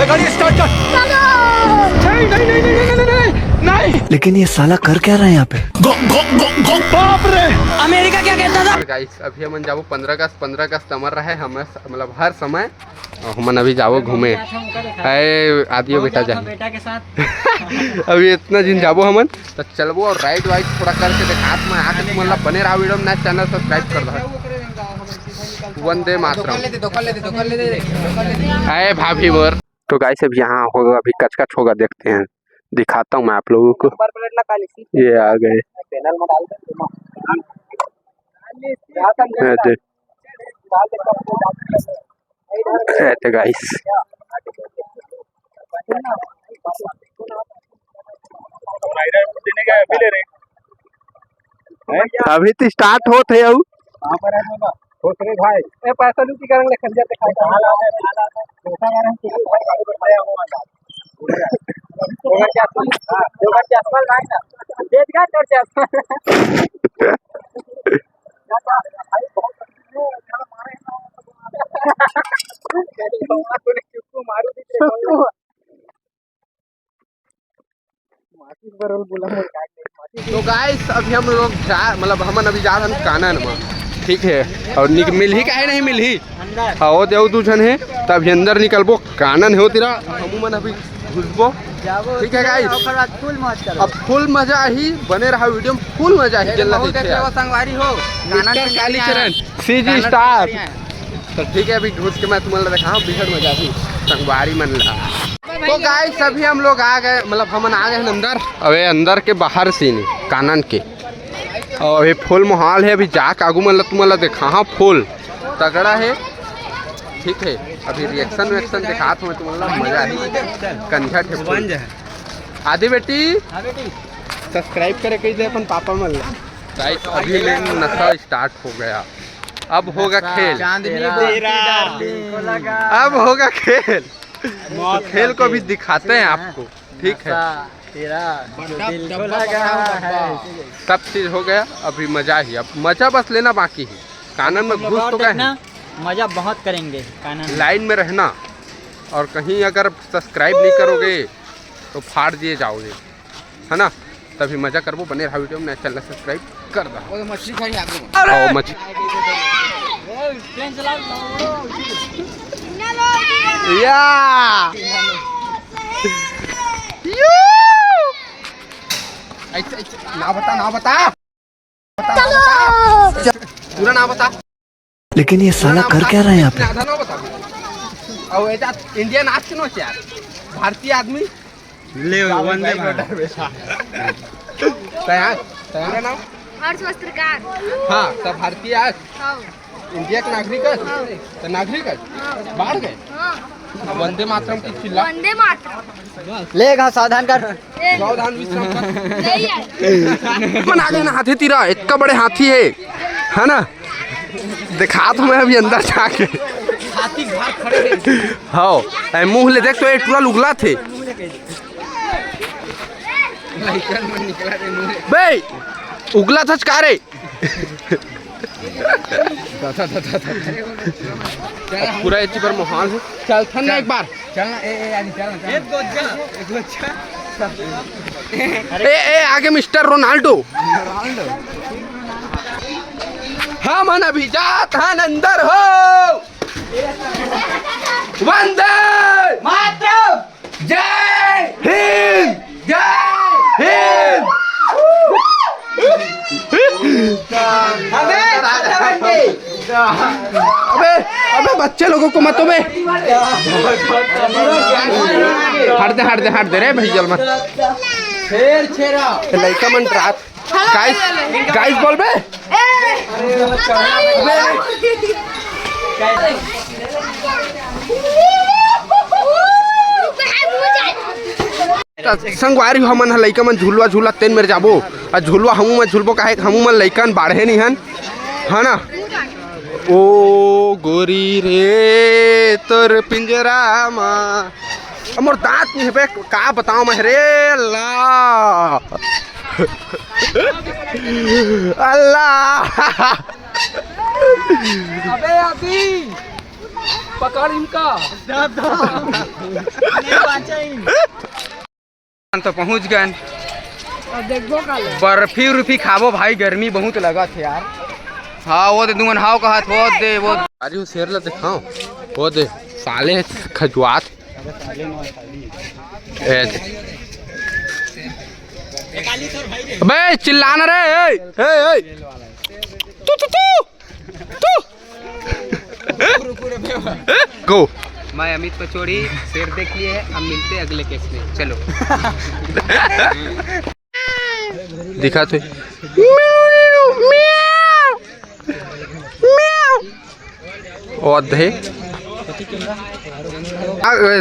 गाड़ी स्टार्ट कर। नहीं नहीं नहीं नहीं नहीं नहीं नहीं। लेकिन ये साला कर क्या रहा है यहाँ पे? बाप रे। अमेरिका क्या कहता था? गाइस अभी हम जाबो 15 अगस्त अमर रहे हम मतलब हर समय हम अभी जाबो घूमे आदियो बेटा जा बेटा के साथ अभी इतना दिन जाबो हमन तो चलबो और राइड वाइड थोड़ा करके दिखात में आके मतलब बने रहा वीडियो में चैनल सब्सक्राइब कर दो। वंदे मातरम। अरे भाभी मोर। तो गाइस अब यहाँ होगा अभी कचकच होगा, देखते हैं दिखाता हूँ मैं आप लोगों को। ये आ गए गाइस। अभी तो स्टार्ट होते है भाई पैसा लूटी करेंगे खंजर दिखाई तो गाइस अभी हम लोग मतलब हम अभी जा रहे हैं कानन में, ठीक है। और मिल ही काहे नहीं मिल ही हो देव दू जन है तब अंदर निकलबो कानन हो तेरा हम अभी घुसबो, ठीक है गाइस। अब फुल मजा ही बने रहा वीडियो में, फुल मजा ही संगवारी हो कालीचरण सीजी स्टार। तो ठीक है अभी घुस के मैं तुम्हारा दिखाऊं बिहड़ मजा ही संगवारी मन रहा। तो गाइस अभी हम लोग आ गए मतलब हम आ गए अंदर, अबे अंदर के बाहर से नहीं कानन के। और अभी फुल माहौल है, अभी जा कागू मतलब तुम्हारा देखा फुल तगड़ा है, ठीक है। अभी रिएक्शन वेक्शन दिखा मैं तुम्हारा मजा ही कंझट है। आदि बेटी सब्सक्राइब करे कही दे अपन पापा मन। गाइस अभी नशा स्टार्ट हो गया, अब होगा खेल, अब होगा खेल। तो खेल को भी दिखाते हैं आपको, ठीक है। सब चीज हो गया, अभी मजा ही, अब मजा बस लेना बाकी है। कानन में घुस तो गए, मजा बहुत करेंगे कानन। लाइन में रहना और कहीं अगर सब्सक्राइब नहीं करोगे तो फाड़ दिए जाओगे, है ना। तभी मजा करबो, बने रहा वीडियो में, चैनल सब्सक्राइब कर दो। मछली खाई आगे मछली या ना बता पूरा ना बता। लेकिन ये साला कर क्या रहा है यहाँ पे? और इंडियन आज क्यों यार भारतीय आदमी ले वंदे तैयार नाम हर्ष वस्त्रकार। हाँ सब भारतीय आज इंडिया के नागरिक है, तो नागरिक है बाढ़ गए। वंदे मातरम की चिल्ला, वंदे मातरम लेगा सावधान कर, सावधान विश्राम कर। आगे ना हाथी तीरा इतना बड़े हाथी है ना। दिखा तो मैं अभी अंदर जाके हाथी घर खड़े हाँ मुँह ले देख तो ये पूरा उगला थे बे उगला था चकारे। पूरा इसी पर माहौल है, चल था ना एक बार चलना ए आगे मिस्टर रोनाल्डो। हम अभी जात हैं अंदर हो। वंदे मातरम, जय हिंद, जय हिंद। अबे बच्चे लोगों को मत बे हट दे रे भैया मत लड़का मन रात गाइस बोल बे। संगवारी हमन लइका मन झुलवा झूला तेन मेरे जाबो और झुलवा हमू में झुलबो काहे हमू मन लइकन बाढ़े नहीं हन, है ना। ओ गोरी रे तोर पिंजरा माँ मोर दांत नहीं है का बताओ मैं रे अल्लाह अल्लाह। अबे अभी पकड़ इनका तो पहुंच गए। बर्फी उर्फी खाबो भाई, गर्मी बहुत लगा थे यार। हाँ वो दे दूंगा हाव कहा वो दे वो अरे शेर ला दिखाओ वो दे साले खजुआत अबे चिल्लाना रे ए तू तू तू गो। मैं अमित पचौड़ी शेर देख लिए है, अब मिलते हैं अगले केस में, चलो। दिखा तो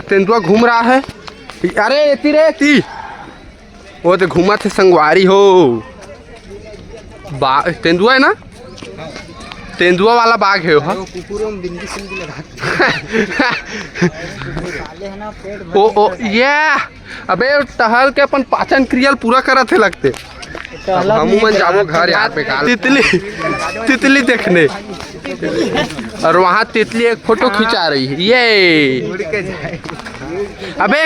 तेंदुआ घूम रहा है। अरे ती वो तो घूमा थे संगवारी हो तेंदुआ है ना, तेंदुआ वाला बाघ है वो। ओ ये अबे टहल के अपन पाचन क्रिया पूरा करा थे लगते। हम मन जाबो घर यार पे काल तितली देखने, और वहाँ तितली एक फोटो खिंचा रही है ये। अबे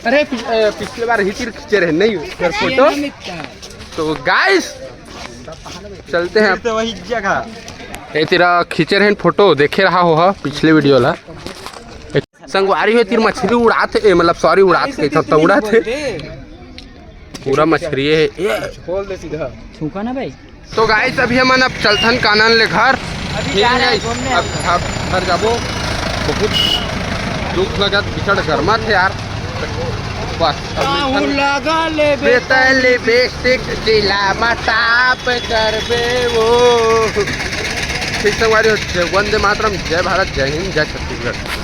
अरे पिछले बार हितिर खींचे रहे नहीं फोटो। तो गाइस चलते हैं अब वही जगह। ये तेरा खींचे रहे फोटो देखे रहा हो पिछले वीडियो ला। संगवारी हो तीर मछली उड़ाते मतलब सॉरी उड़ाते तो उड़ाते पूरा मछली है ये खोल दे सीधा छूका ना भाई। तो गाइस अभी हम अब चलथन कानन ले घर। अब घर जाबो, बहुत दुख लगत बिछड़ गर्मा थे यार। बस बेतले बेस्टिक जिला मटाप करबे वो। ठीक संगवारी हो, वंदे मातरम, जय भारत, जय हिंद, जय छत्तीसगढ़।